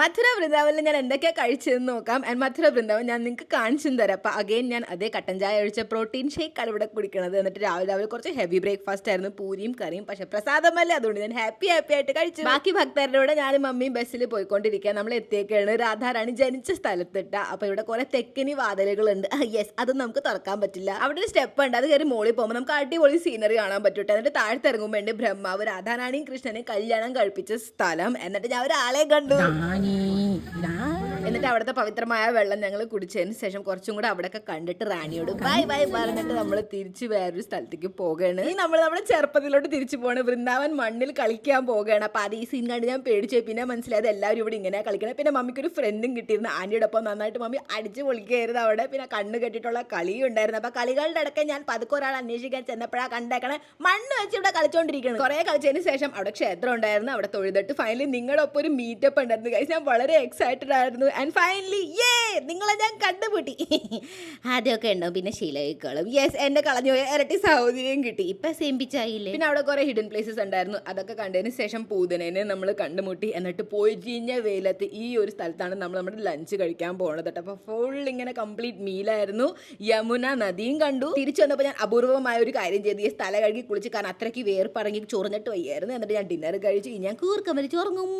മധുര വൃന്ദാവനിൽ ഞാൻ എന്തൊക്കെയാണ് കഴിച്ചതെന്ന് നോക്കാം. ആൻഡ് മധുര വൃന്ദാവൻ ഞാൻ നിങ്ങൾക്ക് കാണിച്ചും തരാം. അപ്പോൾ അഗെയിൻ ഞാൻ അതേ കട്ടൻ ചായ ഒഴിച്ച പ്രോട്ടീൻ ഷേക്കാണ് ഇവിടെ കുടിക്കണത്. എന്നിട്ട് രാവിലെ കുറച്ച് ഹെവി ബ്രേക്ക്ഫാസ്റ്റ് ആയിരുന്നു, പൂരിയും കറിയും. പക്ഷെ പ്രസാദമല്ലേ, അതുകൊണ്ട് ഞാൻ ഹാപ്പി ആയിട്ട് കഴിച്ചു. ബാക്കി ഭക്തരുടെ കൂടെ ഞാനും മമ്മിയും ബസ്സിൽ പോയിക്കൊണ്ടിരിക്കുക. നമ്മൾ എത്തിയേക്കാണ് രാധാറാണി ജനിച്ച സ്ഥലത്തിട്ട. അപ്പോൾ ഇവിടെ കുറെ തെക്കിനി വാതിലുകളുണ്ട്. യെസ്, അത് നമുക്ക് തുറക്കാൻ പറ്റില്ല. അവിടെ ഒരു സ്റ്റെപ്പ് ഉണ്ട്, അത് കയറി മോളിൽ പോകുമ്പോൾ നമുക്ക് അടിപൊളി സീനറി കാണാൻ പറ്റൂട്ടെ. എന്നിട്ട് താഴത്ത് ഇറങ്ങുമ്പോൾ ഉണ്ട് ബ്രഹ്മാവ് രാധാറാണിയും കൃഷ്ണനെയും കല്യാണം കഴിപ്പിച്ച സ്ഥലം. എന്നിട്ട് ഞാൻ ഒരാളെ കണ്ടു. എന്നിട്ട് അവിടുത്തെ പവിത്രമായ വെള്ളം ഞങ്ങൾ കുടിച്ചതിന് ശേഷം കുറച്ചും കൂടെ അവിടെയൊക്കെ കണ്ടിട്ട് റാണിയോട് ബൈ ബൈ പറഞ്ഞിട്ട് നമ്മൾ തിരിച്ച് വേറൊരു സ്ഥലത്തേക്ക് പോകുകയാണ്. ഈ നമ്മൾ നമ്മുടെ ചെറുപ്പത്തിലോട്ട് തിരിച്ചു പോകണം. വൃന്ദാവൻ മണ്ണിൽ കളിക്കാൻ പോകുകയാണ്. അപ്പോൾ അത് ഈ സീൻ കണ്ട് ഞാൻ പേടിച്ചു. പിന്നെ മനസ്സിലായത് എല്ലാവരും ഇവിടെ ഇങ്ങനെ കളിക്കണം. പിന്നെ മമ്മിക്കൊരു ഫ്രണ്ടും കിട്ടിയിരുന്നു, ആൻറ്റിയുടെ ഒപ്പം നന്നായിട്ട് മമ്മി അടിച്ച് പൊളിക്കായിരുന്നു അവിടെ. പിന്നെ കണ്ണ് കെട്ടിയിട്ടുള്ള കളിയും ഉണ്ടായിരുന്നു. അപ്പോൾ കളികളുടെ ഇടയ്ക്ക് ഞാൻ പതുക്കെ ഒരാൾ അന്വേഷിക്കാൻ ചെന്നപ്പോഴാണ് കണ്ടേക്കണേ മണ്ണ് വെച്ച് ഇവിടെ കളിച്ചുകൊണ്ടിരിക്കണം. കുറേ കളിച്ചതിന് ശേഷം അവിടെ ക്ഷേത്രം ഉണ്ടായിരുന്നു, അവിടെ തൊഴുതിട്ട് ഫൈനലി നിങ്ങളുടെ ഒപ്പം ഒരു മീറ്റപ്പ് ഉണ്ടായിരുന്നു ഗൈസ്. ഞാൻ വളരെ എക്സൈറ്റഡ് ആയിരുന്നു. ആൻഡ് ഫൈനലി നിങ്ങളെ ഞാൻ കണ്ടുപിടി. ആദ്യമൊക്കെ ഉണ്ടാവും, പിന്നെ ശീലയിക്കോളും. യെസ്, എന്റെ കളഞ്ഞു പോയ ഇരട്ടി സൗകര്യം കിട്ടി. ഇപ്പൊ സെയിംപിച്ചായില്ലേ. പിന്നെ അവിടെ കുറെ ഹിഡൻ പ്ലേസസ് ഉണ്ടായിരുന്നു, അതൊക്കെ കണ്ടതിന് ശേഷം പൂതനേനെ നമ്മൾ കണ്ടുമുട്ടി. എന്നിട്ട് പോയി ചീഞ്ഞ വെയിലത്ത് ഈ ഒരു സ്ഥലത്താണ് നമ്മൾ നമ്മുടെ ലഞ്ച് കഴിക്കാൻ പോണത് കേട്ടോ. അപ്പോൾ ഫുൾ ഇങ്ങനെ കംപ്ലീറ്റ് മീലായിരുന്നു. യമുന നദിയും കണ്ടു. തിരിച്ചു വന്നപ്പോൾ ഞാൻ അപൂർവമായ ഒരു കാര്യം ചെയ്തു, ഈ സ്ഥലം കഴുകി കുളിച്ച്, കാരണം അത്രയ്ക്ക് വേർപ്പറങ്ങി ചൊറിഞ്ഞിട്ട് വയ്യായിരുന്നു. എന്നിട്ട് ഞാൻ ഡിന്നർ കഴിച്ചു. ഞാൻ കൂർക്കം വലിച്ച് ഉറങ്ങും.